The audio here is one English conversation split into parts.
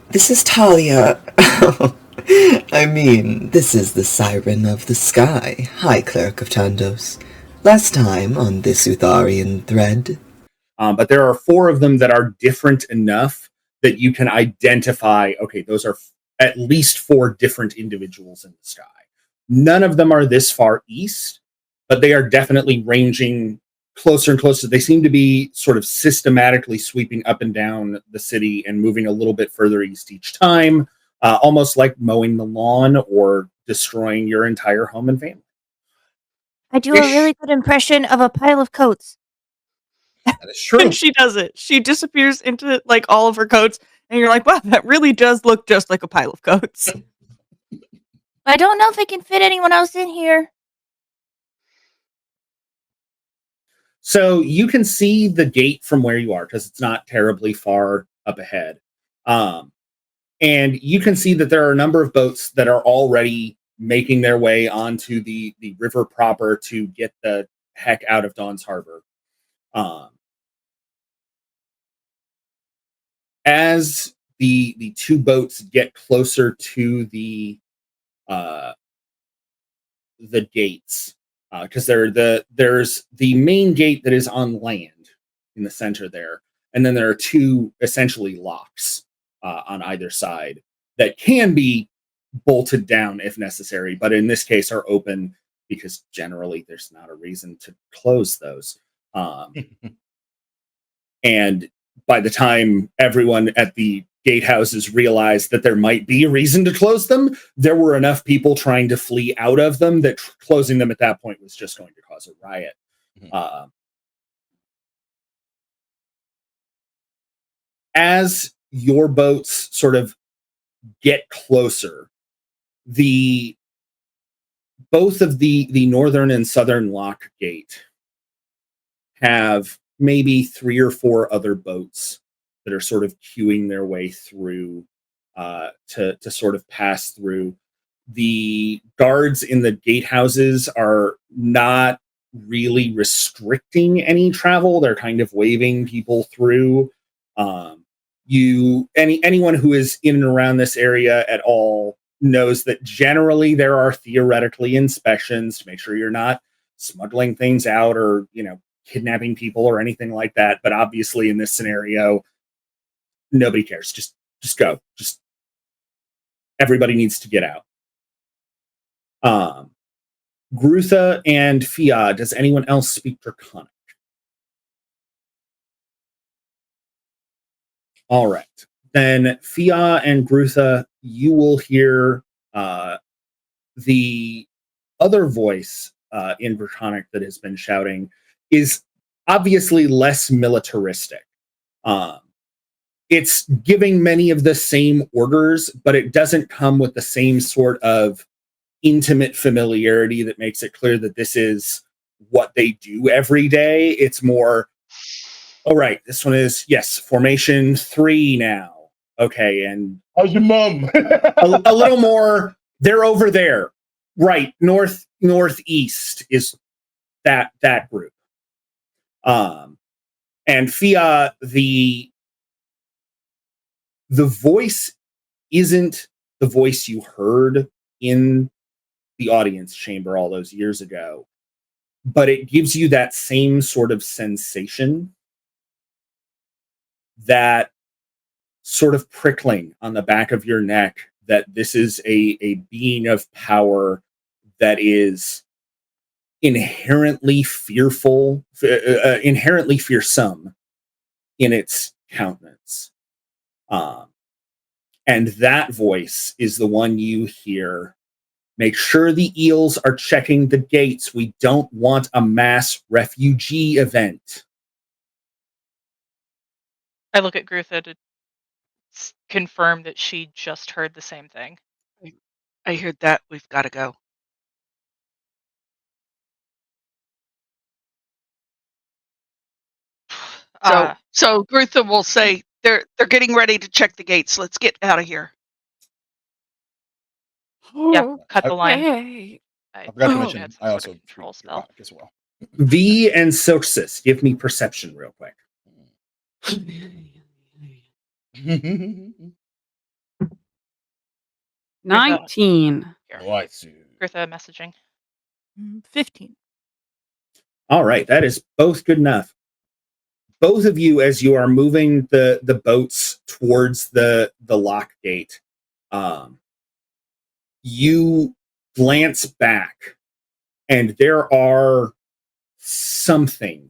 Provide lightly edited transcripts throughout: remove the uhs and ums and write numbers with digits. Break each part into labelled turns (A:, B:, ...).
A: This is Talia. This is the Siren of the Sky, High Cleric of Tandos. Last time on this Utharian thread.
B: But there are four of them that are different enough that you can identify, okay, those are at least four different individuals in the sky. None of them are this far east, but they are definitely ranging closer and closer. They seem to be sort of systematically sweeping up and down the city and moving a little bit further east each time, almost like mowing the lawn or destroying your entire home and family.
C: I do a really good impression of a pile of coats.
B: That is true.
D: And she does it. She disappears into like all of her coats, and you're like, wow, that really does look just like a pile of coats.
C: I don't know if I can fit anyone else in here.
B: So you can see the gate from where you are because it's not terribly far up ahead. And you can see that there are a number of boats that are already making their way onto the river proper to get the heck out of Dawn's Harbor. As the two boats get closer to the gates, because there's the main gate that is on land in the center there, and then there are two essentially locks on either side that can be bolted down if necessary, but in this case are open because generally there's not a reason to close those. And by the time everyone at the gatehouses realized that there might be a reason to close them, there were enough people trying to flee out of them that closing them at that point was just going to cause a riot. Mm-hmm. As your boats sort of get closer, both of the northern and southern lock gate have maybe 3 or 4 other boats that are sort of queuing their way through to sort of pass through. The guards in the gatehouses are not really restricting any travel. They're kind of waving people through. Anyone who is in and around this area at all knows that generally there are theoretically inspections to make sure you're not smuggling things out or, kidnapping people or anything like that. But obviously in this scenario, nobody cares. Just go. Just everybody needs to get out. Grutha and Fia, does anyone else speak Draconic? All right. Then Fia and Grutha, you will hear the other voice in Draconic that has been shouting is obviously less militaristic. It's giving many of the same orders, but it doesn't come with the same sort of intimate familiarity that makes it clear that this is what they do every day. It's more, all right, this one is, yes, formation 3 now. Okay, and
E: how's your mom?
B: a little more, they're over there. Right, northeast is that group. And Fia, the voice isn't the voice you heard in the audience chamber all those years ago, but it gives you that same sort of sensation, that sort of prickling on the back of your neck, that this is a being of power that is inherently fearful, inherently fearsome in its countenance. And that voice is the one you hear. Make sure the eels are checking the gates. We don't want a mass refugee event.
F: I look at Grutha to confirm that she just heard the same thing.
G: I heard that. We've got to go. So Grutha will say they're getting ready to check the gates. Let's get out of here.
F: Yeah, cut the line.
E: I forgot to mention, I also
F: control spell
E: as well.
B: V and Silksis, give me perception real quick.
H: 19.
F: Here.
E: Oh, I see.
F: Gritha messaging.
D: 15.
B: All right, that is both good enough. Both of you, as you are moving the boats towards the lock gate, you glance back, and there's something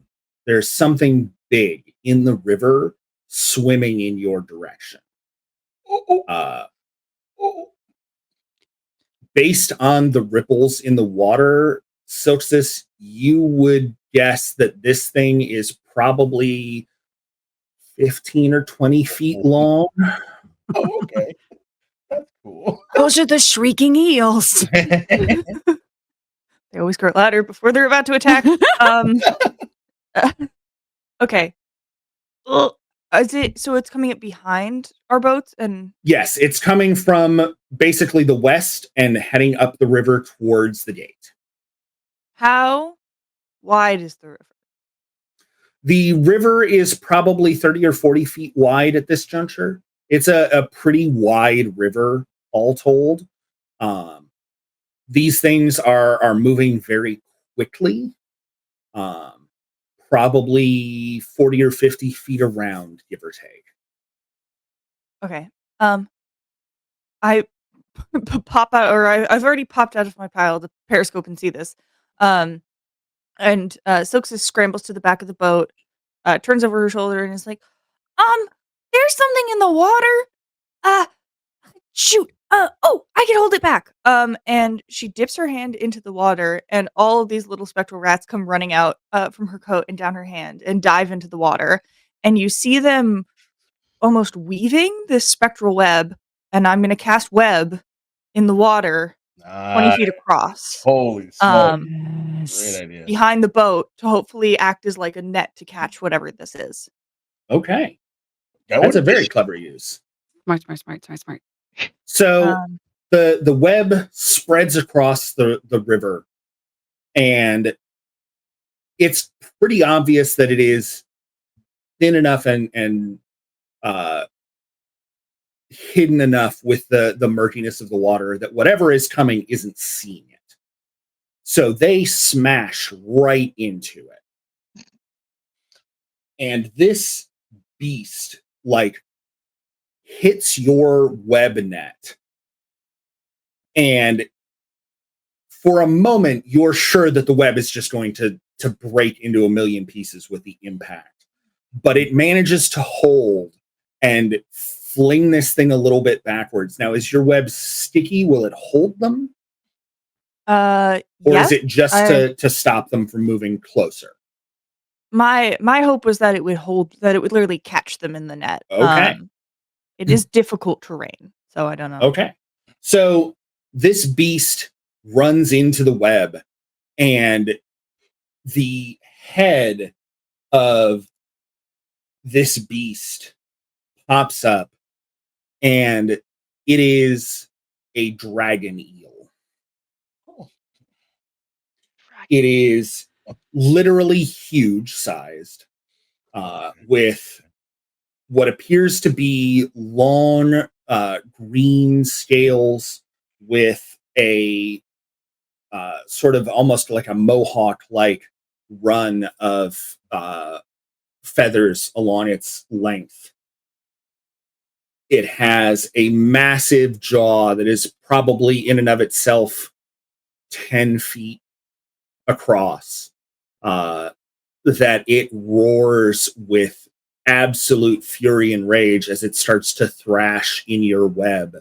B: big in the river swimming in your direction. Based on the ripples in the water, Silxus, you would guess that this thing is probably 15 or 20 feet long.
E: Oh, okay. That's cool.
D: Those are the shrieking eels. They always grow louder before they're about to attack. Okay. Is it so? It's coming up behind our boats, and
B: Yes, it's coming from basically the west and heading up the river towards the gate.
D: how wide is the river?
B: The river is probably 30 or 40 feet wide at this juncture. It's a pretty wide river, all told. These things are moving very quickly. Probably 40 or 50 feet around, give or take.
D: Okay. I pop out, or I've already popped out of my pile to periscope and see this. And Silxus scrambles to the back of the boat, turns over her shoulder, and is like, there's something in the water. Shoot. Oh, I can hold it back. And she dips her hand into the water, and all of these little spectral rats come running out from her coat and down her hand and dive into the water. And you see them almost weaving this spectral web, and I'm going to cast web in the water 20 feet across.
E: Holy smoke. Great idea.
D: Behind the boat to hopefully act as like a net to catch whatever this is.
B: Okay. That's a very clever use.
H: Smart.
B: So the web spreads across the river, and it's pretty obvious that it is thin enough and hidden enough with the murkiness of the water that whatever is coming isn't seeing it. So they smash right into it. And this beast, like, hits your web net. And for a moment, you're sure that the web is just going to break into a million pieces with the impact. But it manages to hold and fling this thing a little bit backwards. Now, is your web sticky? Will it hold them? Or
D: yes,
B: is it just to stop them from moving closer?
D: My hope was that it would hold, that it would literally catch them in the net.
B: Okay.
D: It is difficult terrain, so I don't know.
B: Okay. So this beast runs into the web, and the head of this beast pops up, and it is a dragon eel. It is literally huge sized, with what appears to be long green scales with a sort of almost like a mohawk-like run of feathers along its length. It has a massive jaw that is probably in and of itself 10 feet across, that it roars with absolute fury and rage as it starts to thrash in your web,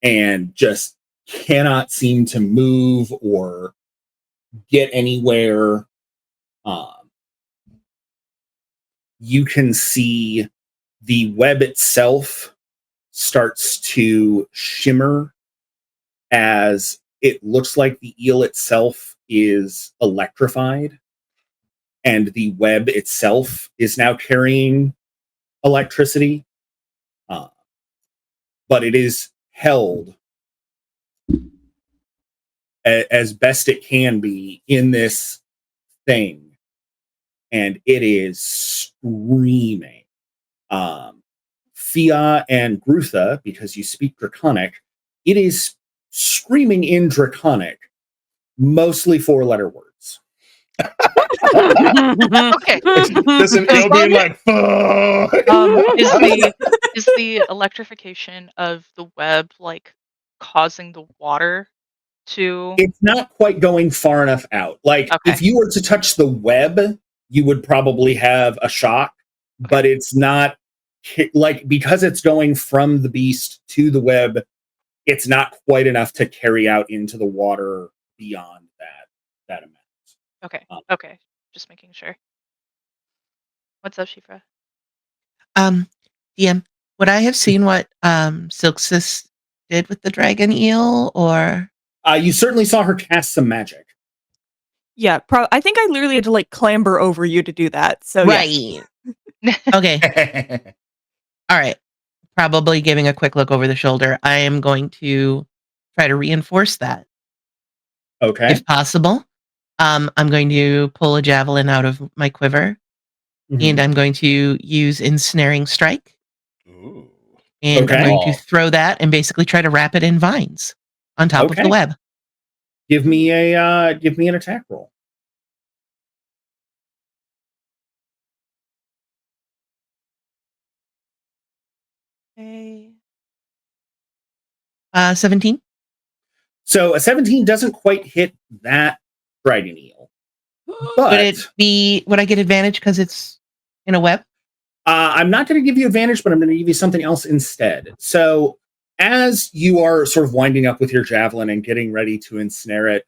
B: and just cannot seem to move or get anywhere. You can see the web itself starts to shimmer as it looks like the eel itself is electrified, and the web itself is now carrying electricity. But it is held as best it can be in this thing, and it is screaming Fia and Grutha, because you speak Draconic, it is screaming in Draconic, mostly 4-letter words.
G: Okay.
E: Just an eel being like, fuck.
F: Is the electrification of the web like causing the water to?
B: It's not quite going far enough out. Like,
F: Okay.
B: if you were to touch the web, you would probably have a shock, but it's not like, because it's going from the beast to the web, it's not quite enough to carry out into the water beyond that amount.
F: Okay. Okay. Just making sure. What's up, Shifra?
H: DM, would I have seen what Silksis did with the dragon eel, or
B: You certainly saw her cast some magic.
D: Yeah, I think I literally had to like clamber over you to do that. So
H: right?
D: yes.
H: Okay, all right. Probably giving a quick look over the shoulder. I am going to try to reinforce that,
B: Okay.
H: if possible. I'm going to pull a javelin out of my quiver, and I'm going to use ensnaring strike.
E: Ooh.
H: And
B: Okay.
H: I'm going to throw that and basically try to wrap it in vines on top of
B: Okay.
H: the web.
B: Give me an attack roll.
H: Okay. 17.
B: So a 17 doesn't quite hit that dragon eel. But
H: would I get advantage because it's in a web?
B: I'm not going to give you advantage, but I'm going to give you something else instead. So as you are sort of winding up with your javelin and getting ready to ensnare it,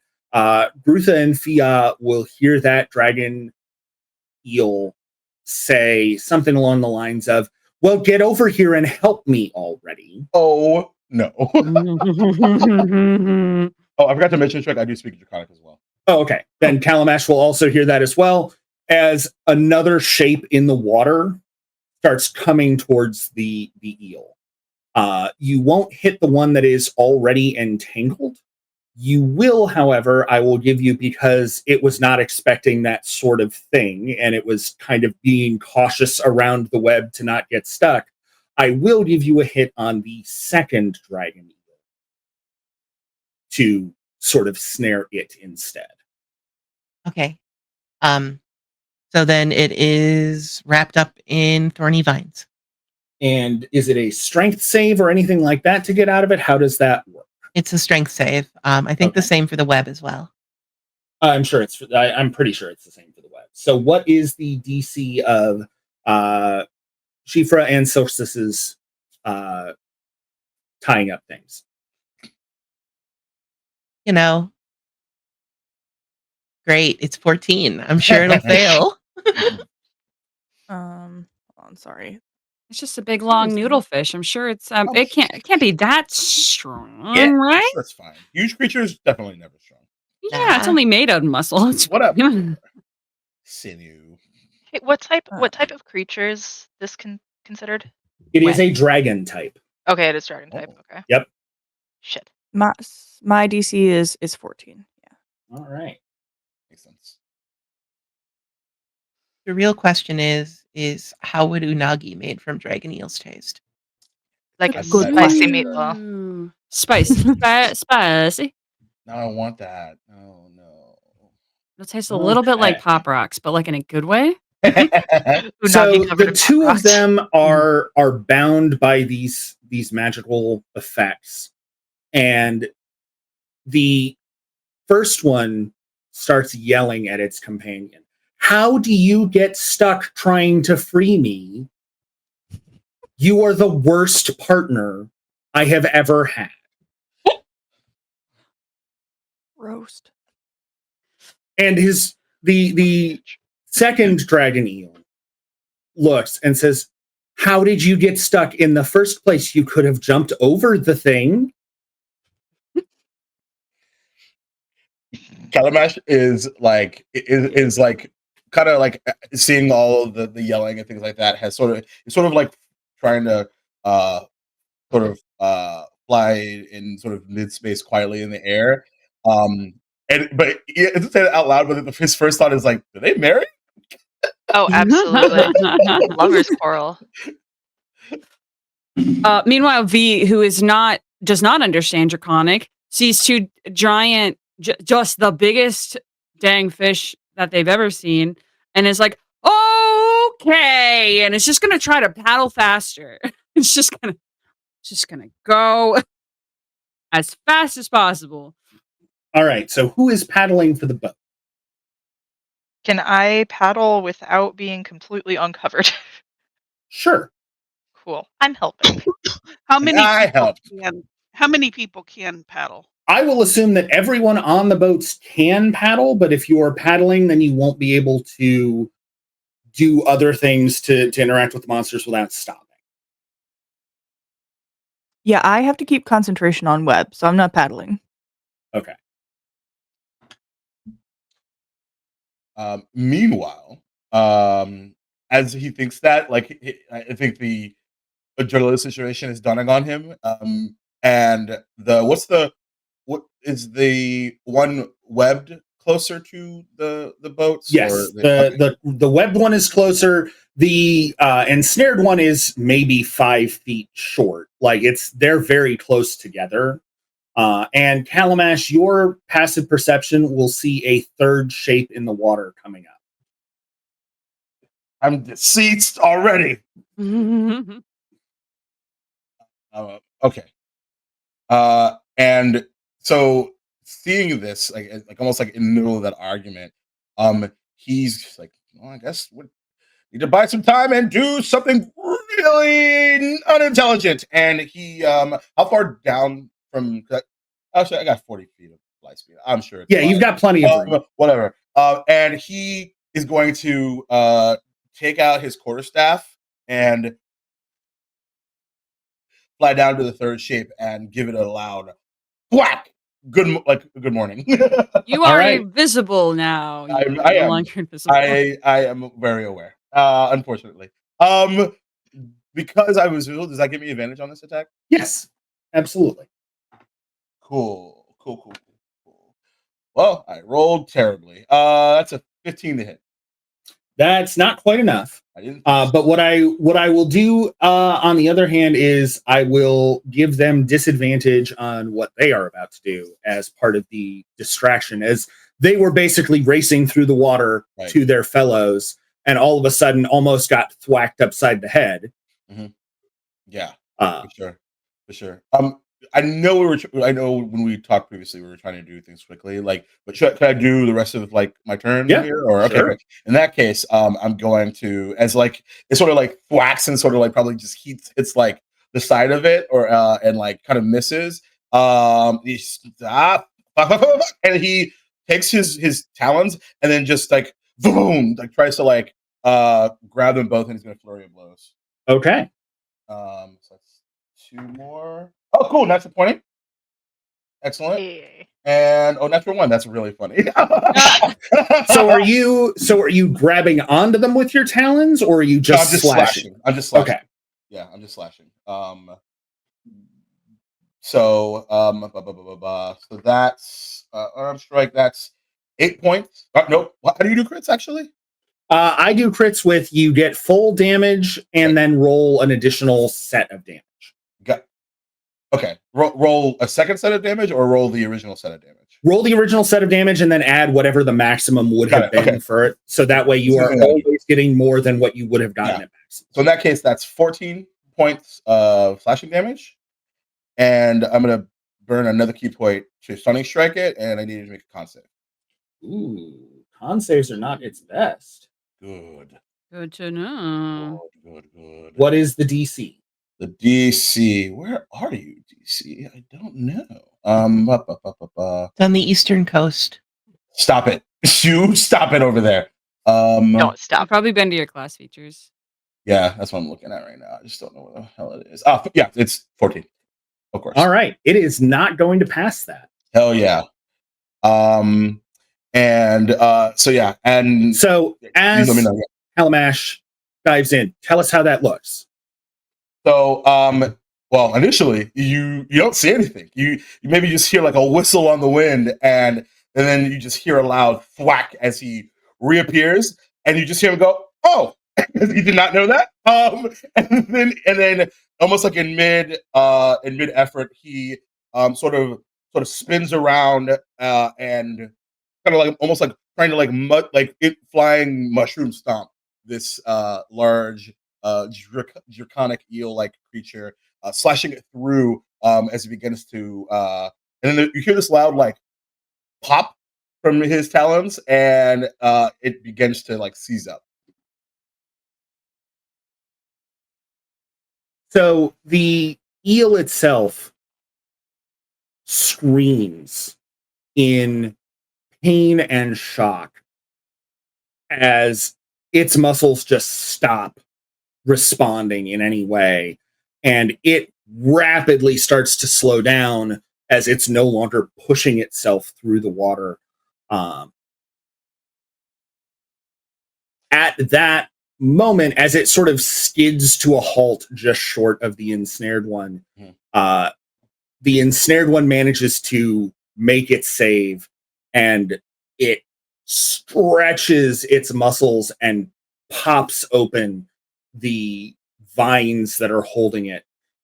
B: Grutha and Fia will hear that dragon eel say something along the lines of, "Well, get over here and help me already."
E: Oh, no. Oh, I forgot to mention, Shrek, I do speak Draconic as well.
B: Oh, okay. Then Kalamash will also hear that as well, as another shape in the water starts coming towards the eel. You won't hit the one that is already entangled. You will, however, I will give you, because it was not expecting that sort of thing, and it was kind of being cautious around the web to not get stuck. I will give you a hit on the second dragon eel to sort of snare it instead.
H: Okay. So then it is wrapped up in thorny vines.
B: And is it a strength save or anything like that to get out of it? How does that work?
H: It's a strength save. I think the same for the web as well.
B: I'm pretty sure it's the same for the web. So what is the DC of Shifra and Solstice's tying up things?
H: You know, great. It's 14. I'm sure it'll fail.
D: Hold on, sorry.
I: It's just a big long noodle fish. I'm sure it's it can't be that strong,
E: Yeah,
I: right?
E: that's fine. Huge creatures definitely never strong.
I: Yeah, it's only made out of muscle. It's
E: Whatever. Sinew.
F: Hey, what type of creature is this considered?
B: It is a dragon type.
F: Okay, it is dragon type. Okay.
B: Yep.
F: Shit.
D: My DC is 14. Yeah.
B: All right.
E: Makes sense.
H: The real question is how would unagi made from dragon eels taste?
F: Like a
E: Good
F: spicy
E: question.
F: meatball.
I: Spicy.
E: No, I don't want that. No.
I: It'll taste a little bit like
B: Okay.
I: Pop Rocks, but like in a good way.
B: So
F: Unagi covered
B: the
F: in
B: two
F: pop
B: of
F: rocks.
B: them are bound by these magical effects, and the first one starts yelling at its companion. "How do you get stuck trying to free me? You are the worst partner I have ever had."
D: Roast.
B: And the second dragon eel looks and says, "How did you get stuck in the first place? You could have jumped over the thing."
E: Kalamash is like kind of like seeing all of the yelling and things like that. It's sort of like trying to sort of fly in sort of mid space quietly in the air. But he doesn't say it out loud. But his first thought is like, "Do they marry?"
F: Oh, absolutely. Lovers quarrel.
I: Meanwhile, V, who does not understand Draconic, sees two giant, just the biggest dang fish that they've ever seen, and is like, okay, and it's just gonna try to paddle faster. It's just gonna go as fast as possible.
B: All right. So who is paddling for the boat?
F: Can I paddle without being completely uncovered?
B: Sure.
F: Cool. I'm helping.
G: How many
E: I
G: people
E: helped.
G: how many people can paddle?
B: I will assume that everyone on the boats can paddle, but if you are paddling, then you won't be able to do other things to interact with the monsters without stopping.
D: Yeah, I have to keep concentration on web, so I'm not paddling.
B: Okay.
E: Meanwhile, as he thinks that, like, I think the adrenaline situation is dawning on him. And what is the one webbed closer to the boats?
B: Yes, the webbed one is closer. The ensnared one is maybe 5 feet short. Like they're very close together. And Calamash, your passive perception will see a third shape in the water coming up.
E: I'm deceased already. Okay. And so seeing this, like almost like in the middle of that argument, he's just like, well, I guess we need to buy some time and do something really unintelligent. And he, how far down from? Actually, I got 40 feet of flight speed. I'm sure.
B: Yeah, you've got plenty of room.
E: Whatever. And he is going to take out his quarterstaff and fly down to the third shape and give it a loud whack. Good morning.
I: You are invisible now.
E: I am.
I: No longer invisible.
E: I am very aware. Unfortunately, because I was visible, does that give me advantage on this attack?
B: Yes, absolutely.
E: Cool. Well, I rolled terribly. That's a 15 to hit.
B: That's not quite enough.
E: I didn't.
B: But what I will do, on the other hand, is I will give them disadvantage on what they are about to do as part of the distraction, as they were basically racing through the water to their fellows, and all of a sudden almost got thwacked upside the head.
E: Mm-hmm. Yeah, for sure. I know when we talked previously, we were trying to do things quickly. Like, but can I do the rest of like my turn here? Or okay,
B: sure.
E: In that case, I'm going to, as like it sort of like thwacks and sort of like probably just hits like the side of it, or and like kind of misses. He stop, and he takes his talons and then just like boom, like tries to like grab them both, and he's gonna flurry of blows.
B: Okay.
E: So that's 2 more. Oh, cool! Natural 20. Excellent.
F: Hey.
E: And natural 1. That's really funny.
B: So are you grabbing onto them with your talons, or are you just,
E: I'm just
B: slashing?
E: I'm just slashing.
B: Okay.
E: Yeah, I'm just slashing. So so that's arm strike. That's 8 points. Nope. How do you do crits actually?
B: I do crits with you get full damage and then roll an additional set of damage.
E: Okay. Roll a second set of damage, or roll the original set of damage?
B: Roll the original set of damage and then add whatever the maximum would have been for it. So that way you are always getting more than what you would have gotten at maximum.
E: So in that case, that's 14 points of slashing damage. And I'm going to burn another key point to stunning strike it, and I need to make a con save.
B: Ooh, con saves are not its best.
E: Good.
I: Good to know.
E: Good.
B: What is the DC?
E: The DC. Where are you, DC? I don't know.
H: It's on the eastern coast.
E: Stop it. You stop it over there.
F: Don't stop.
I: I've probably been to your class features.
E: Yeah, that's what I'm looking at right now. I just don't know where the hell it is. Oh, yeah, it's 14. Of course.
B: All right. It is not going to pass that.
E: Hell yeah. So yeah, and
B: so as Calamash dives in, tell us how that looks.
E: So well, initially you don't see anything. You maybe just hear like a whistle on the wind, and then you just hear a loud thwack as he reappears, and you just hear him go, "Oh, You did not know that. And then almost like in mid effort, he sort of spins around and kind of like almost like trying to flying mushroom stomp this large draconic eel like creature, slashing it through as he begins to and then you hear this loud like pop from his talons, and it begins to like seize up.
B: So the eel itself screams in pain and shock as its muscles just stop responding in any way, and it rapidly starts to slow down as it's no longer pushing itself through the water. At that moment, as it sort of skids to a halt just short of the ensnared one, the ensnared one manages to make its save, and it stretches its muscles and pops open the vines that are holding it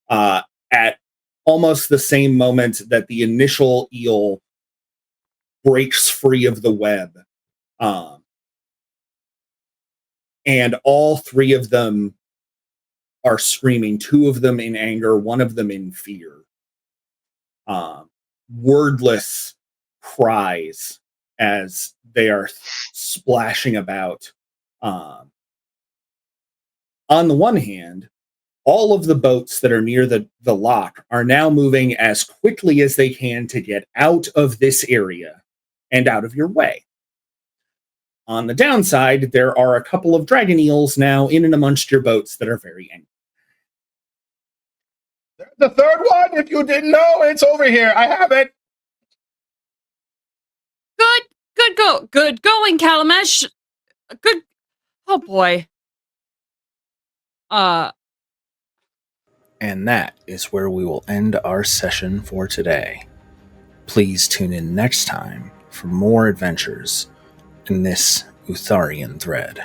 B: at almost the same moment that the initial eel breaks free of the web. And all three of them are screaming, two of them in anger, one of them in fear. Wordless cries as they are splashing about. On the one hand, all of the boats that are near the lock are now moving as quickly as they can to get out of this area and out of your way. On the downside, there are a couple of dragon eels now in and amongst your boats that are very angry.
E: The third one, if you didn't know, it's over here. I have it.
I: Good going, Calamesh. Good. Oh boy.
J: And that is where we will end our session for today. Please tune in next time for more adventures in this Utharian thread.